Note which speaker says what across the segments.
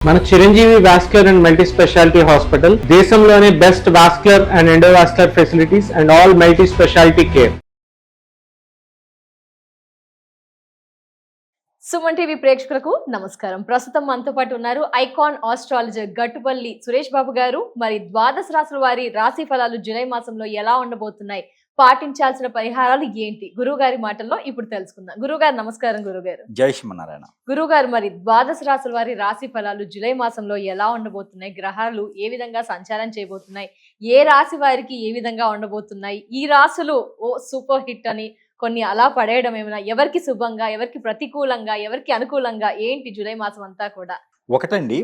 Speaker 1: మన Chiranjeevi vascular and multi speciality hospital దేశంలోనే best vascular and endovascular facilities and all multi speciality care.
Speaker 2: Suman TV ప్రేక్షకులకు నమస్కారం. ప్రస్తుతం మనతో పాటు ఉన్నారు ఐకాన్ ఆస్ట్రాలజర్ గట్టుపల్లి సురేష్ బాబు గారు. మరి ద్వాదశ రాశుల వారి రాశి ఫలాలు జూలై మాసంలో ఎలా ఉండబోతున్నాయి, పాటించాల్సిన పరిహారాలు ఏంటి, గురువు గారి మాటల్లో ఇప్పుడు తెలుసుకుందాం. గురువు గారు నమస్కారం. గురుగారు
Speaker 3: జై శ్రీమన్నారాయణ.
Speaker 2: గురువు గారు, మరి ద్వాదశ రాశుల వారి రాశి ఫలాలు జూలై మాసంలో ఎలా ఉండబోతున్నాయి, గ్రహాలు ఏ విధంగా సంచారం చేయబోతున్నాయి, ఏ రాశి వారికి ఏ విధంగా ఉండబోతున్నాయి, ఈ రాశులు ఓ సూపర్ హిట్ అని కొన్ని అలా పడేయడం ఏమైనా, ఎవరికి శుభంగా, ఎవరికి ప్రతికూలంగా, ఎవరికి అనుకూలంగా, ఏంటి జూలై మాసం అంతా కూడా?
Speaker 3: ఒకటండి,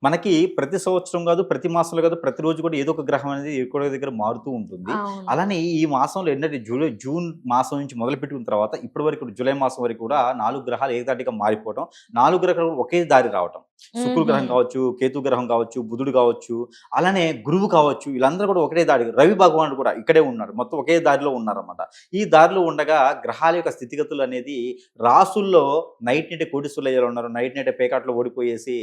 Speaker 3: మనకి ప్రతి సంవత్సరం కాదు, ప్రతి మాసంలో కాదు, ప్రతిరోజు కూడా ఏదో ఒక గ్రహం అనేది ఎక్కువ దగ్గర మారుతూ ఉంటుంది. అలానే ఈ మాసంలో ఏంటంటే జూన్ మాసం నుంచి మొదలు పెట్టుకున్న తర్వాత ఇప్పటి వరకు జూలై మాసం వరకు కూడా 4 గ్రహాలు ఏకదాటిగా మారిపోవటం, 4 గ్రహాలు ఒకే దారి రావటం. శుక్ర గ్రహం కావచ్చు, కేతు గ్రహం కావచ్చు, బుధుడు కావచ్చు, అలానే గురువు కావచ్చు, వీళ్ళందరూ కూడా ఒకటే దారి. రవి భగవానుడు కూడా ఇక్కడే ఉన్నాడు, మొత్తం ఒకే దారిలో ఉన్నారన్నమాట. ఈ దారిలో ఉండగా గ్రహాల యొక్క స్థితిగతులు అనేది రాసుల్లో నైట్ నైట్ కోటీశ్వరులు అయ్యేలా ఉన్నారు, నైట్ నైట్ పేకాట్లో ఓడిపోయేసి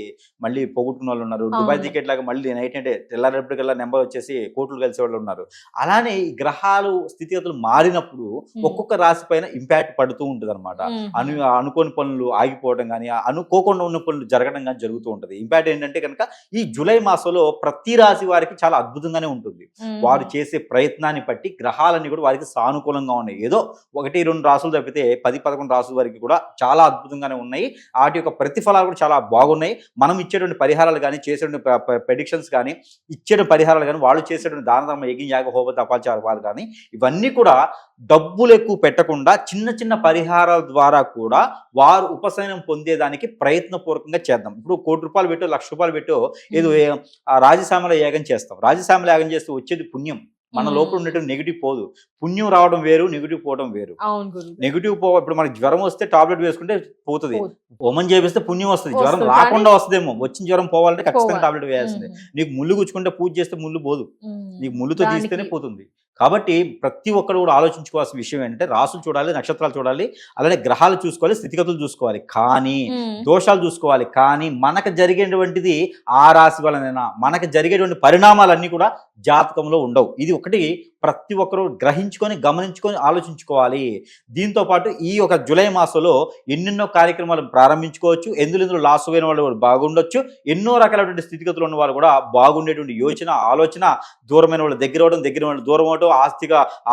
Speaker 3: మళ్ళీ పోగొట్టుకున్న వాళ్ళు ఉన్నారు, దుబాయ్ టికెట్ లాగా మళ్ళీ నైట్ నైట్ తెల్లారేపటికల్లా నెంబర్ వచ్చేసి కోట్లు కలిసే వాళ్ళు ఉన్నారు. అలానే ఈ గ్రహాలు స్థితిగతులు మారినప్పుడు ఒక్కొక్క రాశి పైన ఇంపాక్ట్ పడుతూ ఉంటుంది అనమాట. అనుకోని పనులు ఆగిపోవడం కానీ, అనుకోకుండా ఉన్న పనులు జరగడం కానీ జరుగుతూ ఉంటుంది. ఇంపాక్ట్ ఏంటంటే కనుక ఈ జూలై మాసంలో ప్రతి రాశి వారికి చాలా అద్భుతంగానే ఉంటుంది. వారు చేసే ప్రయత్నాన్ని బట్టి గ్రహాలన్నీ కూడా వారికి సానుకూలంగా ఉన్నాయి. ఏదో 1-2 రాసులు తప్పితే 10-11 రాసుల వరకు కూడా చాలా అద్భుతంగానే ఉన్నాయి. వాటి యొక్క ప్రతిఫలాలు కూడా చాలా బాగున్నాయి. మనం ఇచ్చేటువంటి పరిహారాలు కానీ, చేసేటువంటి ప్రెడిక్షన్స్ కానీ, ఇచ్చేటువంటి పరిహారాలు కానీ, వాళ్ళు చేసేటువంటి దాన ధర్మ యజ్ఞ యాగ హోమ తపాచారాలు కానీ, ఇవన్నీ కూడా డబ్బులు ఎక్కువ పెట్టకుండా చిన్న చిన్న పరిహారాల ద్వారా కూడా వారు ఉపశమనం పొందేదానికి ప్రయత్నపూర్వకంగా చేద్దాం. ఇప్పుడు ₹1,00,00,000 పెట్టో ₹1,00,000 పెట్టో ఏదో రాజశ్యామల యాగం చేస్తాం. రాజశ్యామల యాగం చేస్తే వచ్చేది పుణ్యం. మన లోపల ఉన్నటువంటి నెగిటివ్ పోదు. పుణ్యం రావడం వేరు, నెగిటివ్ పోవడం వేరు. నెగిటివ్ ఇప్పుడు మనకి జ్వరం వస్తే టాబ్లెట్ వేసుకుంటే పోతుంది, హోమం చేపిస్తే పుణ్యం వస్తుంది. జ్వరం రాకుండా వస్తుందేమో, వచ్చిన జ్వరం పోవాలంటే ఖచ్చితంగా టాబ్లెట్ వేయాల్సిందే. నీకు ముళ్ళు గుచ్చుకుంటే పూజ చేస్తే ముళ్ళు పోదు, నీకు ముళ్ళుతో తీస్తేనే పోతుంది. కాబట్టి ప్రతి ఒక్కరు కూడా ఆలోచించుకోవాల్సిన విషయం ఏంటంటే రాసులు చూడాలి, నక్షత్రాలు చూడాలి, అలానే గ్రహాలు చూసుకోవాలి, స్థితిగతులు చూసుకోవాలి, కానీ దోషాలు చూసుకోవాలి. కానీ మనకు జరిగేటువంటిది ఆ రాశి వలనైనా మనకు జరిగేటువంటి పరిణామాలన్నీ కూడా జాతకంలో ఉండవు. ఇది ఒకటి ప్రతి ఒక్కరూ గ్రహించుకొని గమనించుకొని ఆలోచించుకోవాలి. దీంతో పాటు ఈ ఒక జూలై మాసంలో ఎన్నెన్నో కార్యక్రమాలు ప్రారంభించుకోవచ్చు. ఎందులో లాస్ అయిన వాళ్ళు బాగుండొచ్చు, ఎన్నో రకాలైనటువంటి స్థితిగతులు ఉన్న వాళ్ళు కూడా బాగుండేటువంటి యోచన ఆలోచన, దూరమైన వాళ్ళు దగ్గర అవడం, దగ్గర వాళ్ళు దూరం అవడం,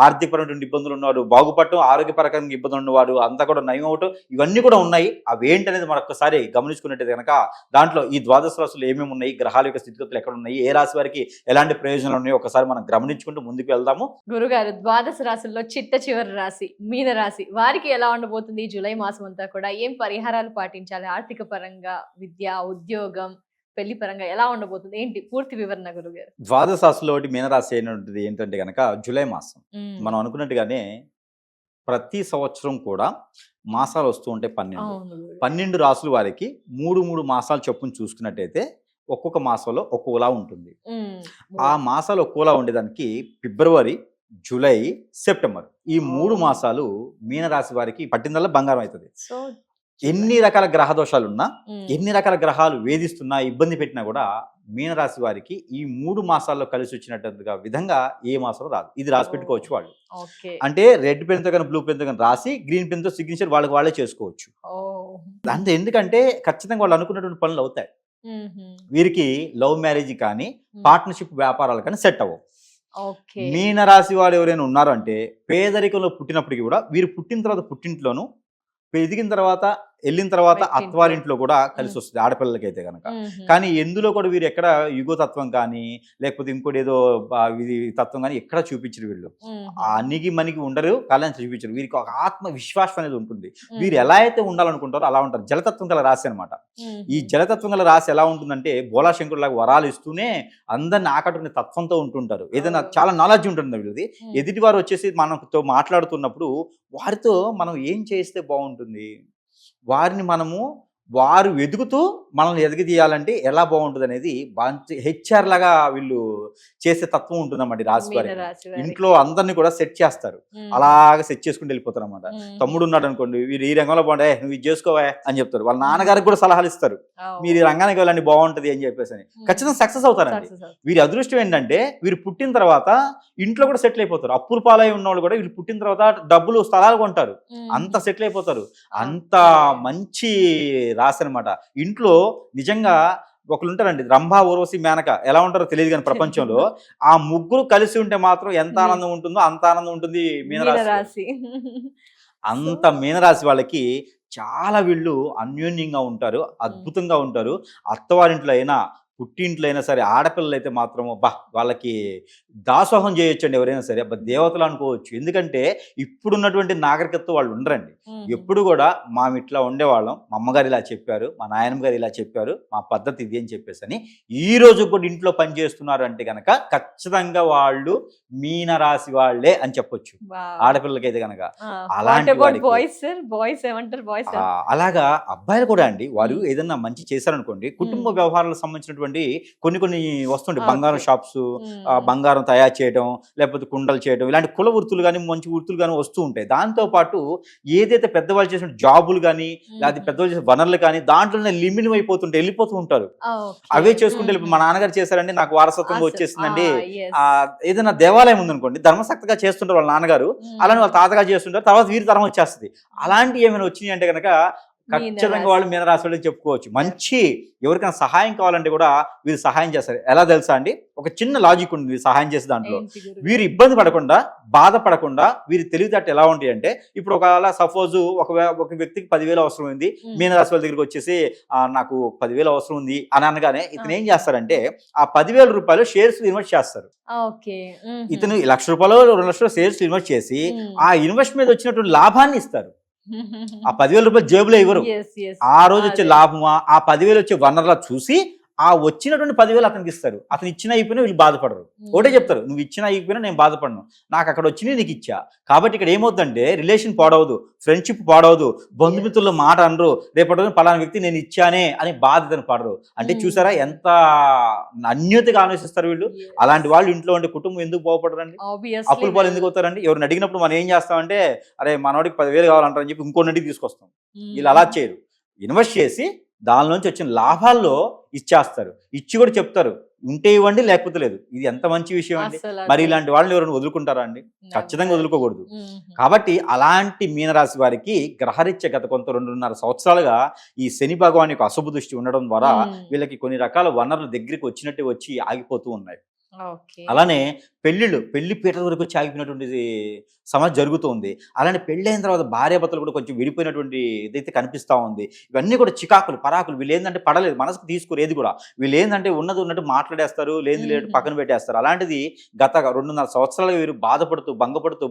Speaker 3: ఆర్థికపరమైనటువంటి ఇబ్బందులు ఉన్నవాడు బాగుపడటం, ఆరోగ్యపరకంగా ఇబ్బందులు ఉన్నవాడు అంతా కూడా నయం అవటం, ఇవన్నీ కూడా ఉన్నాయి. అవి ఏంటనేది మరొకసారి గమనించుకున్నట్టు కనుక దాంట్లో ఈ ద్వాదశ రాశులు ఏమేమి ఉన్నాయి, గ్రహాల యొక్క స్థితిగతులు ఎక్కడ ఉన్నాయి, ఏ రాశి వారికి ఎలాంటి ప్రయోజనాలు ఉన్నాయో ఒకసారి మనం గమనించుకుంటూ ముందుకు వెళ్దాము.
Speaker 2: గురుగారు, ద్వాదశ రాశుల్లో చిట్ట చివరి రాశి మీన రాశి వారికి ఎలా ఉండబోతుంది జూలై మాసం అంతా కూడా? ఏం పరిహారాలు పాటించాలి? ఆర్థిక పరంగా, విద్య, ఉద్యోగం, పెళ్లి పరంగా ఎలా ఉండబోతుంది, ఏంటి పూర్తి వివరణ గురుగారు?
Speaker 3: ద్వాదశ రాశిలో మీనరాశి అయినటువంటిది ఏంటంటే కనుక జూలై మాసం. మనం అనుకున్నట్టుగానే ప్రతి సంవత్సరం కూడా మాసాలు వస్తూ ఉంటాయి. 12 రాసుల వారికి 3 మాసాలు చొప్పున చూసుకున్నట్టయితే ఒక్కొక్క మాసంలో ఒక్కోలా ఉంటుంది. ఆ మాసాలు ఒక్కోలా ఉండేదానికి ఫిబ్రవరి, జూలై, సెప్టెంబర్ ఈ 3 మాసాలు మీనరాశి వారికి పట్టిందల్లా బంగారం అవుతుంది. ఎన్ని రకాల గ్రహ దోషాలున్నా, ఎన్ని రకాల గ్రహాలు వేధిస్తున్నా, ఇబ్బంది పెట్టినా కూడా మీనరాశి వారికి ఈ 3 మాసాల్లో కలిసి వచ్చినట్టుగా విధంగా ఏ మాసంలో రాదు. ఇది రాసి పెట్టుకోవచ్చు వాళ్ళు. అంటే రెడ్ పెన్తో కానీ బ్లూ పెన్తో కానీ రాసి గ్రీన్ పెన్తో సిగ్నేచర్ వాళ్ళే చేసుకోవచ్చు. అంటే ఎందుకంటే ఖచ్చితంగా వాళ్ళు అనుకున్నటువంటి పనులు అవుతాయి. వీరికి లవ్ మ్యారేజ్ కానీ, పార్ట్నర్షిప్ వ్యాపారాలు కానీ సెట్ అవ్వవు. మీనరాశి వారు ఎవరైనా ఉన్నారంటే పేదరికంలో పుట్టినప్పటికీ కూడా వీరు పుట్టిన తర్వాత పుట్టింట్లోనూ, ఎదిగిన తర్వాత వెళ్ళిన తర్వాత అత్వారింట్లో కూడా కలిసి వస్తుంది ఆడపిల్లలకైతే కనుక. కానీ ఎందులో కూడా వీరు ఎక్కడ యుగతత్వం కానీ, లేకపోతే ఇంకోటి ఏదో ఇది తత్వం కానీ ఎక్కడ చూపించరు. వీళ్ళు అణిగి మణిగి ఉండరు, కళ్యాణ్ చూపించరు. వీరికి ఒక ఆత్మ విశ్వాసం అనేది ఉంటుంది. వీరు ఎలా అయితే ఉండాలనుకుంటారో అలా ఉంటారు. జలతత్వం గల రాశి అనమాట. ఈ జలతత్వం గల రాశి ఎలా ఉంటుందంటే బోలాశంకరుడు లాగా వరాలు ఇస్తూనే అందరిని ఆకట్టుకునే తత్వంతో ఉంటుంటారు. ఏదైనా చాలా నాలెడ్జ్ ఉంటుంది వీళ్ళది. ఎదుటి వారు వచ్చేసి మనతో మాట్లాడుతున్నప్పుడు వారితో మనం ఏం చేస్తే బాగుంటుంది, వారిని మనము వారు ఎదుగుతూ మనల్ని ఎదగదీయాలంటే ఎలా బాగుంటుంది అనేది హెచ్ఆర్ లాగా వీళ్ళు చేసే తత్వం ఉంటుందన్నమాట రాశి వారికి.
Speaker 2: మీనరాశి వారికి.
Speaker 3: ఇంట్లో అందరినీ కూడా సెట్ చేస్తారు, అలాగా సెట్ చేసుకుని వెళ్ళిపోతారు అనమాట. తమ్ముడు ఉన్నాడు అనుకోండి, వీరు ఈ రంగంలో బాగుండే నువ్వు ఇది చేసుకోవా అని చెప్తారు. వాళ్ళ నాన్నగారికి కూడా సలహాలు ఇస్తారు, మీరు ఈ రంగానికి వెళ్ళండి బాగుంటది అని చెప్పేసి అని. ఖచ్చితంగా సక్సెస్ అవుతారండి. వీరి అదృష్టం ఏంటంటే వీరు పుట్టిన తర్వాత ఇంట్లో కూడా సెటిల్ అయిపోతారు. అప్పుల పాలై ఉన్న వాళ్ళు కూడా వీళ్ళు పుట్టిన తర్వాత డబ్బులు స్థలాలు కొంటారు, అంత సెటిల్ అయిపోతారు. అంత మంచి రాశి అనమాట. ఇంట్లో నిజంగా ఒకళ్ళు ఉంటారండి, రంభా, ఊర్వశి, మేనక ఎలా ఉంటారో తెలియదు కానీ ప్రపంచంలో ఆ ముగ్గురు కలిసి ఉంటే మాత్రం ఎంత ఆనందం ఉంటుందో అంత ఆనందం ఉంటుంది మీనరాశి. అంత మీనరాశి వాళ్ళకి చాలా వీళ్ళు అన్యోన్యంగా ఉంటారు, అద్భుతంగా ఉంటారు. అత్తవారింట్లో అయినా పుట్టింట్లో అయినా సరే ఆడపిల్లలు అయితే మాత్రం వాళ్ళకి దాసోహం చేయొచ్చండి. ఎవరైనా సరే దేవతలు అనుకోవచ్చు. ఎందుకంటే ఇప్పుడున్నటువంటి నాగరికత్వం వాళ్ళు ఉండరండి. ఎప్పుడు కూడా మేము ఇట్లా ఉండేవాళ్ళం, మా అమ్మగారు ఇలా చెప్పారు, మా నాయనమ్మ గారు ఇలా చెప్పారు, మా పద్ధతి ఇది అని చెప్పేసి అని ఈ రోజు కూడా ఇంట్లో పని చేస్తున్నారు అంటే కనుక ఖచ్చితంగా వాళ్ళు మీనరాశి వాళ్ళే అని చెప్పొచ్చు ఆడపిల్లలకైతే కనుక. అలాంటి అలాగా అబ్బాయిలు కూడా అండి, వారు ఏదన్నా మంచి చేశారనుకోండి, కుటుంబ వ్యవహారాలకు సంబంధించినటువంటి కొన్ని వస్తుంటాయి. బంగారం షాప్స్, బంగారం తయారు చేయడం, లేకపోతే కుండలు చేయడం, ఇలాంటి కుల వృత్తులు కానీ మంచి వృత్తులు కానీ వస్తూ ఉంటాయి. దాంతో పాటు ఏదైతే పెద్దవాళ్ళు చేసిన జాబులు కానీ లేదా పెద్దవాళ్ళు చేసిన వనరులు కానీ దాంట్లోనే లిమిట్ అయిపోతుంటాయి, వెళ్ళిపోతూ ఉంటారు. అవే చేసుకుంటే మా నాన్నగారు చేశారండి నాకు వారసత్వంగా వచ్చేసిందండి. ఏదైనా దేవాలయం ఉందనుకోండి, ధర్మశక్తిగా చేస్తుంటారు వాళ్ళ నాన్నగారు, అలానే వాళ్ళ తాతగారు చేస్తుంటారు, తర్వాత వీరి తరం వచ్చేస్తుంది. అలాంటివి ఏమైనా వచ్చినాయి అంటే కనుక ఖచ్చితంగా వాళ్ళు మీనరాశి వాళ్ళని చెప్పుకోవచ్చు. మంచి ఎవరికైనా సహాయం కావాలంటే కూడా వీరు సహాయం చేస్తారు. ఎలా తెలుసా అండి, ఒక చిన్న లాజిక్ ఉంది సహాయం చేసే దాంట్లో. వీరు ఇబ్బంది పడకుండా, బాధపడకుండా వీరి తెలివితేటలు ఎలా ఉంటాయి అంటే, ఇప్పుడు ఒకవేళ సపోజ్ ఒక వ్యక్తికి 10,000 అవసరం ఉంది, మీనరాశి వాళ్ళ దగ్గరికి వచ్చేసి నాకు 10,000 అవసరం ఉంది అని అనగానే ఇతను ఏం చేస్తారంటే ఆ 10,000 రూపాయలు షేర్స్ ఇన్వెస్ట్ చేస్తారు. ఇతను ₹1,00,000 ₹2,00,000 షేర్స్ ఇన్వెస్ట్ చేసి ఆ ఇన్వెస్ట్ మీద వచ్చినటువంటి లాభాన్ని ఇస్తారు. ఆ 10,000 రూపాయలు జేబులో ఇవ్వరు. ఆ రోజు వచ్చే లాభమా ఆ 10,000 వచ్చే వనరులా చూసి ఆ వచ్చినటువంటి 10,000 అతనికి ఇస్తారు. అతను ఇచ్చిన అయిపోయినా వీళ్ళు బాధపడరు. ఒకటే చెప్తారు, నువ్వు ఇచ్చిన అయిపోయినా నేను బాధపడను, నాకు అక్కడ వచ్చినా నీకు ఇచ్చా. కాబట్టి ఇక్కడ ఏమవుతుందంటే రిలేషన్ పాడవదు, ఫ్రెండ్షిప్ పాడవదు, బంధుమిత్రుల మాట అనరు, రేపటి పలానా వ్యక్తి నేను ఇచ్చానే అని బాధ్యతను పడరు. అంటే చూసారా ఎంత అన్యోతిగా ఆలోచిస్తారు వీళ్ళు. అలాంటి వాళ్ళు ఇంట్లో ఉండే కుటుంబం ఎందుకు బాగుపడరండి? అప్పుల పాలు ఎందుకు అవుతారండి? ఎవరిని అడిగినప్పుడు మనం ఏం చేస్తామంటే అరే మనోడికి 10,000 కావాలంటారని చెప్పి ఇంకోటి తీసుకొస్తాం. వీళ్ళు అలా చేయరు. ఇన్వెస్ట్ చేసి దానిలోంచి వచ్చిన లాభాల్లో ఇచ్చేస్తారు. ఇచ్చి కూడా చెప్తారు ఉంటే ఇవ్వండి లేకపోతే లేదు. ఇది ఎంత మంచి విషయం అండి. మరి ఇలాంటి వాళ్ళని ఎవరైనా వదులుకుంటారా అండి? ఖచ్చితంగా వదులుకోకూడదు. కాబట్టి అలాంటి మీనరాశి వారికి గ్రహరీత్యా గత కొంత 2.5 సంవత్సరాలుగా ఈ శని భగవాన్ యొక్క అశుభ దృష్టి ఉండడం ద్వారా వీళ్ళకి కొన్ని రకాల వనరులు దగ్గరికి వచ్చినట్టే వచ్చి ఆగిపోతూ ఉన్నాయి. అలానే పెళ్లి పీటల వరకు వచ్చి ఆగిపోయినటువంటి సమస్య జరుగుతుంది. అలానే పెళ్ళైన తర్వాత భార్యాభర్తలు కూడా కొంచెం విడిపోయినటువంటి ఇదైతే కనిపిస్తూ ఉంది. ఇవన్నీ కూడా చికాకులు పరాకులు. వీళ్ళు ఏంటంటే పడలేదు, మనసుకు తీసుకోరు ఏది కూడా. వీళ్ళు ఏంటంటే ఉన్నది ఉన్నట్టు మాట్లాడేస్తారు, లేదు పక్కన పెట్టేస్తారు. అలాంటిది గత 2.5 సంవత్సరాలుగా వీరు బాధపడుతూ భంగపడుతూ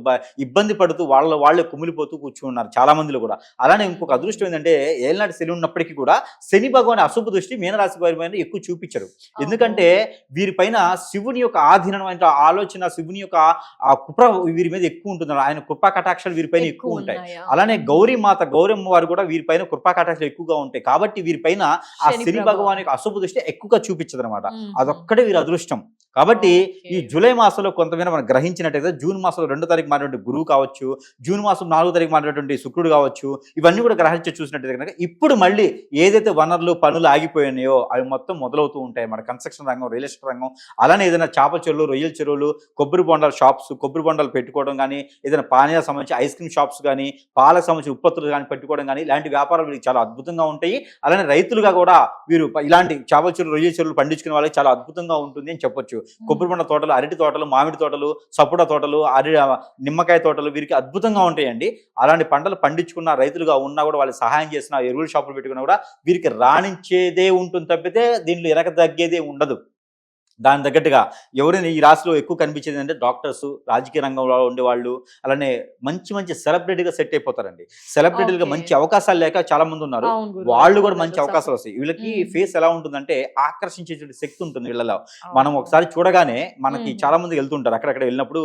Speaker 3: ఇబ్బంది పడుతూ వాళ్ళే కుమిలిపోతూ కూర్చున్నారు చాలా మందిలో కూడా. అలానే ఇంకొక అదృష్టం ఏంటంటే ఏళ్ళనాటి శని ఉన్నప్పటికీ కూడా శని భగవాన్ అశుభ దృష్టి మీనరాశి వారి పైన ఎక్కువ చూపించరు. ఎందుకంటే వీరిపైన శివుని యొక్క ఆధీనమైన ఆలోచన, శివుని యొక్క కృప వీరి మీద ఎక్కువ ఉంటుంది. ఆయన కృపా కటాక్షాలు వీరిపైన ఎక్కువ ఉంటాయి. అలానే గౌరమ్మ వారు కూడా వీరిపైన కృపా కటాక్షాలు ఎక్కువగా ఉంటాయి. కాబట్టి వీరిపైన ఆ శని భగవాన్ యొక్క అశుభ దృష్టి ఎక్కువగా చూపించదు అనమాట. అదొక్కడే వీరి అదృష్టం. కాబట్టి ఈ జూలై మాసంలో కొంతమంది మనం గ్రహించినట్టయితే జూన్ మాసంలో 2వ తారీఖు మారినటువంటి గురువు కావచ్చు, జూన్ మాసం 4వ తారీఖు మారినటువంటి శుక్రుడు కావచ్చు, ఇవన్నీ కూడా గ్రహించి చూసినట్టయితే కనుక ఇప్పుడు మళ్ళీ ఏదైతే వనరులు పనులు ఆగిపోయినాయో అవి మొత్తం మొదలవుతూ ఉంటాయి. మన కన్స్ట్రక్షన్ రంగం, రియల్ ఎస్టేట్ రంగం, అలానే ఏదైనా చేపల చెరువులు, రొయ్యల చెరువులు, కొబ్బరి బొండాల షాప్స్, కొబ్బరి బొండాలు పెట్టుకోవడం కానీ, ఏదైనా పానీయాలకు సంబంధించి ఐస్ క్రీమ్ షాప్స్ కానీ, పాలకు సంబంధించిన ఉత్పత్తులు కానీ పెట్టుకోవడం కానీ, ఇలాంటి వ్యాపారాలు వీరికి చాలా అద్భుతంగా ఉంటాయి. అలానే రైతులుగా కూడా వీరు ఇలాంటి చేపల చెరువులు, రొయ్యల చెరువులు పండించుకునే వాళ్ళకి చాలా అద్భుతంగా ఉంటుంది అని చెప్పొచ్చు. కొబ్బరి బొండ తోటలు, అరటి తోటలు, మామిడి తోటలు, సపోటా తోటలు, నిమ్మకాయ తోటలు వీరికి అద్భుతంగా ఉంటాయండి. అలాంటి పంటలు పండించుకున్న రైతులుగా ఉన్నా కూడా వాళ్ళు సహాయం చేసిన ఎరువుల షాపులు పెట్టుకున్నా కూడా వీరికి రాణించేదే ఉంటుంది తప్పితే దీంట్లో ఎనక తగ్గేదే ఉండదు. దాని తగ్గట్టుగా ఎవరైనా ఈ రాశిలో ఎక్కువ కనిపించేది అంటే డాక్టర్స్, రాజకీయ రంగంలో ఉండేవాళ్ళు, అలానే మంచి మంచి సెలబ్రిటీగా సెట్ అయిపోతారండి. సెలబ్రిటీలుగా
Speaker 2: ఓకే.
Speaker 3: మంచి అవకాశాలు లేక చాలా మంది ఉన్నారు.
Speaker 2: అవును గురుగారు.
Speaker 3: వాళ్ళు కూడా
Speaker 2: అవును
Speaker 3: మంచి
Speaker 2: అసలు
Speaker 3: అవకాశాలు వస్తాయి. వీళ్ళకి
Speaker 2: ఉమ్.
Speaker 3: ఫేస్ ఎలా ఉంటుందంటే ఆకర్షించేటువంటి శక్తి ఉంటుంది వీళ్ళలో. మనం
Speaker 2: అవును.
Speaker 3: ఒకసారి చూడగానే మనకి
Speaker 2: ఉమ్.
Speaker 3: చాలా మంది వెళ్తుంటారు, అక్కడక్కడ వెళ్ళినప్పుడు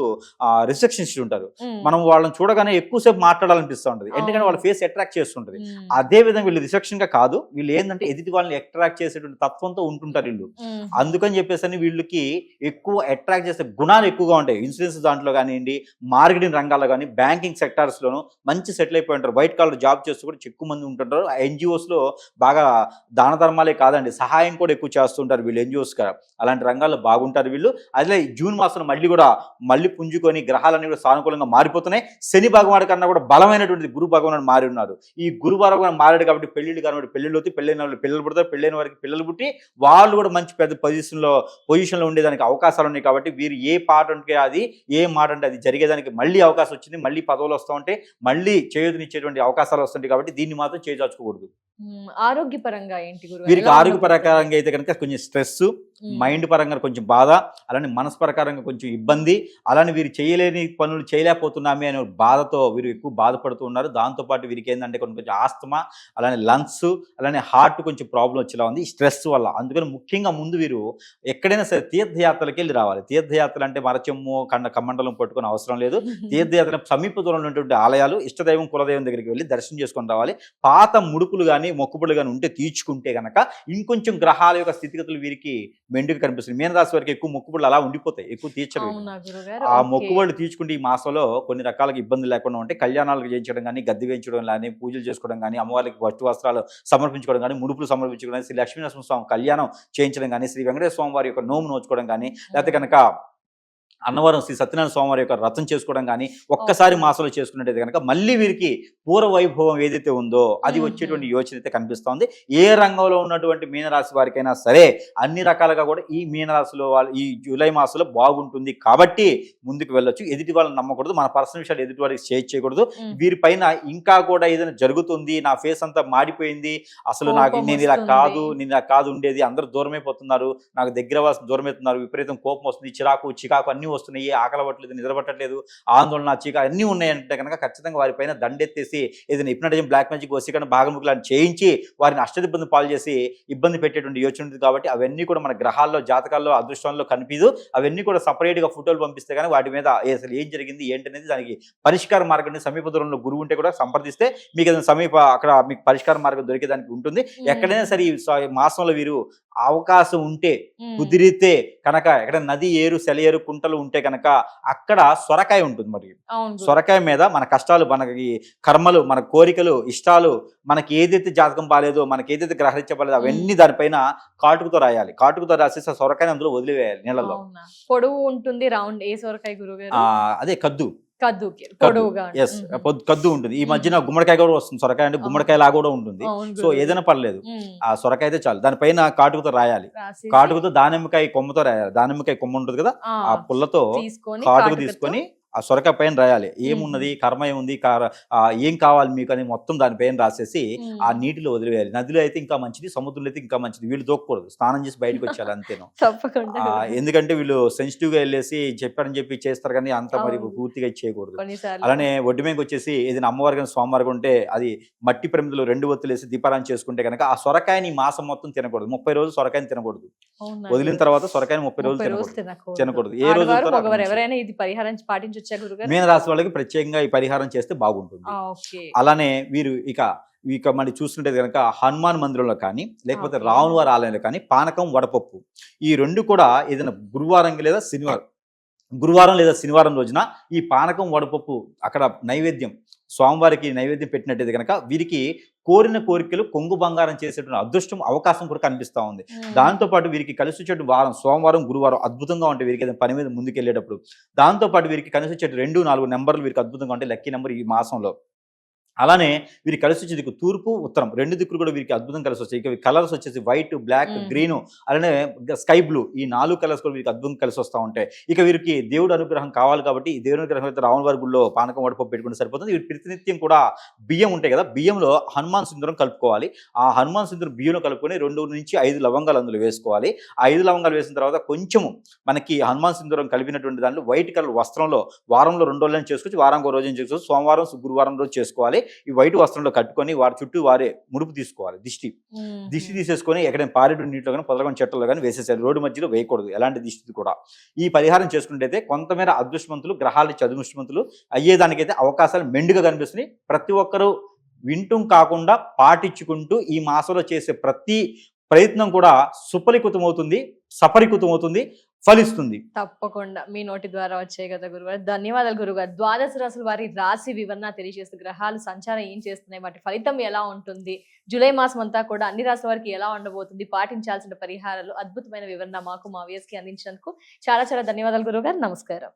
Speaker 3: రిసెప్షనిస్ట్ ఉంటారు.
Speaker 2: ఉమ్.
Speaker 3: మనం వాళ్ళని చూడగానే ఎక్కువసేపు మాట్లాడాలనిపిస్తూ ఉంటుంది, ఎందుకంటే
Speaker 2: అవును.
Speaker 3: వాళ్ళ ఫేస్ అట్రాక్ట్ చేస్తుంటది.
Speaker 2: ఉమ్.
Speaker 3: అదే విధంగా వీళ్ళు రిసెప్షన్ గా కాదు, వీళ్ళు ఏంటంటే ఎదుటి వాళ్ళని అట్రాక్ట్ చేసేటువంటి తత్వంతో ఉంటుంటారు వీళ్ళు.
Speaker 2: ఉమ్.
Speaker 3: అందుకని చెప్పేసి వీళ్ళకి ఎక్కువ అట్రాక్ట్ చేసే గుణాలు ఎక్కువగా ఉంటాయి. ఇన్సూరెన్స్ దాంట్లో కానివ్వండి, మార్కెటింగ్ రంగాల్లో కానీ, బ్యాంకింగ్ సెక్టార్స్ లోను మంచి సెటిల్ అయిపోయి ఉంటారు. వైట్ కాలర్ జాబ్ చేస్తూ కూడా ఎక్కువ మంది ఉంటుంటారు. ఎన్జిఓస్ లో బాగా దాన ధర్మాలే కాదండి, సహాయం కూడా ఎక్కువ చేస్తుంటారు వీళ్ళు ఎన్జిఓస్ గా. అలాంటి రంగాల్లో బాగుంటారు వీళ్ళు. అదే జూన్ మాసంలో మళ్ళీ పుంజుకొని గ్రహాలన్నీ కూడా సానుకూలంగా మారిపోతున్నాయి. శని భగవానుడి కన్నా కూడా బలమైనటువంటి గురు భగవానుడు మారి ఉన్నారు. ఈ గురు భగవానుడు మారాడు కాబట్టి పెళ్లిళ్ళు కానివాడు పెళ్లిళ్ళు అవుతాయి, పెళ్ళైన వాళ్ళు పిల్లలు పుడతారు, పెళ్ళైన వారికి పిల్లలు పుట్టి వాళ్ళు కూడా మంచి పెద్ద పొజిషన్లో ఉండేదానికి అవకాశాలు ఉన్నాయి. కాబట్టి వీరు ఏ పాట అంటే అది, ఏ మాట అంటే అది జరిగేదానికి మళ్ళీ అవకాశం వచ్చింది. మళ్ళీ పదవులు వస్తూ ఉంటే మళ్ళీ చేయూతనిచ్చేటువంటి అవకాశాలు వస్తుంటాయి. కాబట్టి దీన్ని మాత్రం చేజార్చుకోకూడదు.
Speaker 2: ఆరోగ్యపరంగా ఏంటి గురుగారు?
Speaker 3: వీరికి
Speaker 2: ఎలా
Speaker 3: ఆరోగ్య
Speaker 2: ఉండబోతుంది?
Speaker 3: ప్రకారంగా అయితే కనుక కొంచెం స్ట్రెస్, మైండ్ పరంగా కొంచెం బాధ, అలానే మనసు ప్రకారంగా కొంచెం ఇబ్బంది, అలానే వీరు చేయలేని పనులు చేయలేకపోతున్నామే అనే బాధతో వీరు ఎక్కువ బాధపడుతూ ఉన్నారు. దాంతోపాటు వీరికి ఏంటంటే కొంచెం ఆస్తమా, అలానే లంగ్స్, అలానే హార్ట్ కొంచెం ప్రాబ్లం వచ్చేలా ఉంది ఈ స్ట్రెస్ వల్ల. అందుకని ముఖ్యంగా ముందు వీరు ఎక్కడైనా సరే తీర్థయాత్రలకు వెళ్ళి రావాలి. తీర్థయాత్రలు అంటే మరచెమ్ము కమండలం పట్టుకుని అవసరం లేదు. తీర్థయాత్ర సమీప దూరంలో ఉన్నటువంటి ఆలయాలు, ఇష్టదైవం కులదైవం దగ్గరికి వెళ్ళి దర్శనం చేసుకొని రావాలి. పాత ముడుపులు కానీ మొక్కుబడులు కానీ ఉంటే తీర్చుకుంటే కనుక ఇంకొంచెం గ్రహాల యొక్క స్థితిగతులు వీరికి మెండుగా కనిపిస్తుంది. మీనరాశి వారికి ఎక్కువ మొక్కుబడులు అలా ఉండిపోతాయి, ఎక్కువ తీర్చరు.
Speaker 2: అవునా గురుగారు?
Speaker 3: ఆ
Speaker 2: ఓకే.
Speaker 3: మొక్కుబడులు తీర్చుకుంటే ఈ మాసంలో కొన్ని రకాల ఇబ్బందులు లేకుండా ఉంటే కళ్యాణాలు చేయించడం కానీ, గద్దె వేయించడం కానీ, పూజలు చేసుకోవడం కానీ, అమ్మవారికి వస్తు వస్త్రాలు సమర్పించుకోవడం కానీ, ముడుపులు సమర్పించుకోవడం కానీ, శ్రీ లక్ష్మీనరసింహ స్వామి కళ్యాణం చేయించడం కానీ, శ్రీ వెంకటేశ్వర స్వామి వారి యొక్క నోము నోచుకోవడం కానీ, లేకపోతే కనుక అన్నవరం శ్రీ సత్యనారాయణ స్వామివారి యొక్క రథం చేసుకోవడం కానీ ఒక్కసారి మాసంలో చేసుకున్నట్టయితే కనుక మళ్ళీ వీరికి పూర్వ వైభవం ఏదైతే ఉందో అది వచ్చేటువంటి యోచన అయితే కనిపిస్తోంది. ఏ రంగంలో ఉన్నటువంటి మీనరాశి వారికైనా సరే అన్ని రకాలుగా కూడా ఈ మీనరాశిలో వాళ్ళు ఈ జూలై మాసంలో బాగుంటుంది కాబట్టి ముందుకు వెళ్ళొచ్చు. ఎదుటి వాళ్ళని నమ్మకూడదు, మన పర్సనల్ విషయాలు ఎదుటి వారికి షేర్ చేయకూడదు. వీరిపైన ఇంకా కూడా ఏదైనా జరుగుతుంది, నా ఫేస్ అంతా మాడిపోయింది, అసలు నేను ఇలా కాదు ఉండేది, అందరూ దూరమైపోతున్నారు, నాకు దగ్గర వాళ్ళు దూరమవుతున్నారు, విపరీతం కోపం వస్తుంది, చికాకు అన్ని వస్తున్నాయి, ఆకలవట్లేదు, నిద్రపట్టలేదు, ఆందోళన, చీక అన్నీ ఉన్నాయంటే కనుక ఖచ్చితంగా వారిపైన దండెత్తేసి ఏదైనా హిప్నటిజం, బ్లాక్ మ్యాజిక్, వశీకరణ, భాగముఖులను చేయించి వారిని అష్టదిబ్బంది పాలు చేసి ఇబ్బంది పెట్టేటువంటి యోచన ఉంది. కాబట్టి అవన్నీ కూడా మన గ్రహాల్లో, జాతకాల్లో, అదృష్టంలో కనిపించదు. అవన్నీ కూడా సపరేట్గా ఫోటోలు పంపిస్తే కానీ వాటి మీద అసలు ఏం జరిగింది ఏంటనేది దానికి పరిష్కార మార్గం సమీప దూరంలో గురువు ఉంటే కూడా సంప్రదిస్తే మీకు ఏదైనా అక్కడ మీకు పరిష్కార మార్గం దొరికేదానికి ఉంటుంది. ఎక్కడైనా సరే ఈ మాసంలో వీరు అవకాశం ఉంటే కుదిరితే కనుక ఎక్కడ నది, ఏరు, సెలయేరు, కుంటలు ఉంటే కనుక అక్కడ సొరకాయ ఉంటుంది. మరి సొరకాయ మీద మన కష్టాలు, మనకి కర్మలు, మన కోరికలు, ఇష్టాలు, మనకి ఏదైతే జాతకం బాగాలేదో, మనకి ఏదైతే గ్రహరీత్యా బాగాలేదో అవన్నీ దానిపైన కాటుకుతో రాయాలి. కాటుకుతో రాసేసి సొరకాయ అందులో వదిలివేయాలి నీళ్ళలో.
Speaker 2: పొడవు ఉంటుంది, రౌండ్. ఏ సొరకాయ గురుగారు?
Speaker 3: అదే కద్దు. కద్దు ఉంటుంది. ఈ మధ్యన గుమ్మడికాయ కూడా వస్తుంది. సొరకాయ అంటే గుమ్మడికాయ లాగా కూడా ఉంటుంది. సో ఏదైనా పర్లేదు, ఆ సొరకాయ అయితే చాలు. దానిపైన కాటుకుతో రాయాలి. కాటుకుతో దానిమ్మకాయ కొమ్మతో రాయాలి. దానిమ్మకాయ కొమ్మ ఉంటుంది కదా, ఆ పుల్లతో కాటుకు తీసుకొని ఆ సొరకాయ పైన రాయాలి. ఏమున్నది, కర్మ ఏముంది, ఏం కావాలి మీకు అని మొత్తం దానిపైన రాసేసి ఆ నీటిలో వదిలివేయాలి. నదిలో అయితే ఇంకా మంచిది, సముద్రంలో అయితే ఇంకా మంచిది. వీళ్ళు దూకకూడదు, స్నానం చేసి బయటకు వచ్చారు అంతేను. ఎందుకంటే వీళ్ళు సెన్సిటివ్ గా వెళ్ళేసి చెప్పారని చెప్పి చేస్తారు కానీ అంత మరి పూర్తిగా చేయకూడదు. అలానే ఒడ్డు మీదకి వచ్చేసి ఏదైనా అమ్మవారికి, స్వామివారికి ఉంటే అది మట్టి ప్రమిదలు 2 ఒత్తులు వేసి దీపారాయణ చేసుకుంటే కనుక ఆ సొరకాయని మాసం మొత్తం తినకూడదు. 30 రోజులు సొరకాయని తినకూడదు. వదిలిన తర్వాత సొరకాయని 30 రోజులు తినకూడదు. ఏ రోజు
Speaker 2: ఎవరైనా ఇది పరిహారం పాటించ
Speaker 3: మీన రాశి వాళ్ళకి ప్రత్యేకంగా ఈ పరిహారం చేస్తే బాగుంటుంది. అలానే వీరు ఇక మరి చూస్తుంటే కనుక హనుమాన్ మందిరంలో కానీ, లేకపోతే రాముల వారి ఆలయంలో కానీ పానకం, వడపప్పు ఈ 2 కూడా ఏదైనా గురువారం లేదా శనివారం రోజున ఈ పానకం, వడపప్పు అక్కడ నైవేద్యం, స్వామివారికి నైవేద్యం పెట్టినట్టయితే కనుక వీరికి కోరిన కోరికలు కొంగు బంగారం చేసేటువంటి అదృష్టం, అవకాశం కూడా కనిపిస్తూ ఉంది. దాంతోపాటు వీరికి కలిసి వచ్చేటువంటి వారం సోమవారం, గురువారం అద్భుతంగా ఉంటాయి వీరికి ఏదైనా పని మీద ముందుకెళ్ళేటప్పుడు. దాంతోపాటు వీరికి కలిసి వచ్చే 2, 4 నెంబర్లు వీరికి అద్భుతంగా ఉంటాయి. లక్కీ నెంబర్ ఈ మాసంలో అలానే వీరికి కలిసి వచ్చే దిక్కు తూర్పు ఉత్తరం 2 దిక్కులు కూడా వీరికి అద్భుతం కలిసి వస్తాయి. ఇక కలర్స్ వచ్చేసి వైట్, బ్లాక్, గ్రీన్, అలానే స్కై బ్లూ, ఈ 4 కలర్స్ కూడా వీరికి అద్భుతం కలిసి వస్తూ ఉంటాయి. ఇక వీరికి దేవుడు అనుగ్రహం కావాలి కాబట్టి ఈ దేవుడి అనుగ్రహం అయితే రాముల వారి గుడిలో పానకం వడపప్పు పెట్టుకుంటే సరిపోతుంది. వీరు ప్రతినిత్యం కూడా బియ్యం ఉంటాయి కదా, బియ్యంలో హనుమాన్ సింధూరం కలుపుకోవాలి. ఆ హనుమాన్ సింధూరం బియ్యంలో కలుపుకొని 2 నుంచి 5 లవంగాలు అందులో వేసుకోవాలి. ఆ 5 లవంగాలు వేసిన తర్వాత కొంచెము మనకి హనుమాన్ సింధూరం కలిపినటువంటి దాంట్లో వైట్ కలర్ వస్త్రంలో వారంలో 2 రోజులను చేసుకోవచ్చు, వారానికి 1 రోజు చేసుకోవచ్చు, సోమవారం గురువారం రోజు చేసుకోవాలి. ఈ వైట్ వస్త్రంలో కట్టుకొని వారి చుట్టూ వారే ముడుపు తీసుకోవాలి. దిష్టి తీసేసుకొని ఎక్కడైనా పారేడు నీటిలో కానీ పొదలకొని చెట్టలో కానీ వేసేసారు. రోడ్డు మధ్యలో వేయకూడదు ఎలాంటి దిష్టి కూడా. ఈ పరిహారం చేసుకుంటే కొంతమేర అదృష్టవంతులు, గ్రహాలు అదృష్టవంతులు అయ్యేదానికైతే అవకాశాలు మెండుగా కనిపిస్తున్నాయి. ప్రతి ఒక్కరూ వింటూ కాకుండా పాటించుకుంటూ ఈ మాసంలో చేసే ప్రతి ప్రయత్నం కూడా సుపరికృతమవుతుంది, సపరికృతమవుతుంది, ఫలిస్తుంది.
Speaker 2: తప్పకుండా మీ నోటి ద్వారా వచ్చాయి కదా గురుగారు. ధన్యవాదాలు గురుగారు. ద్వాదశ రాశుల వారి రాశి వివరణ తెలియజేస్తూ గ్రహాలు సంచారం ఏం చేస్తున్నాయి, వాటి ఫలితం ఎలా ఉంటుంది, జూలై మాసం అంతా కూడా అన్ని రాశుల వారికి ఎలా ఉండబోతుంది, పాటించాల్సిన పరిహారాలు, అద్భుతమైన వివరణ మాకు మా వ్యూయర్స్ కి అందించినందుకు చాలా చాలా ధన్యవాదాలు గురుగారు. నమస్కారం.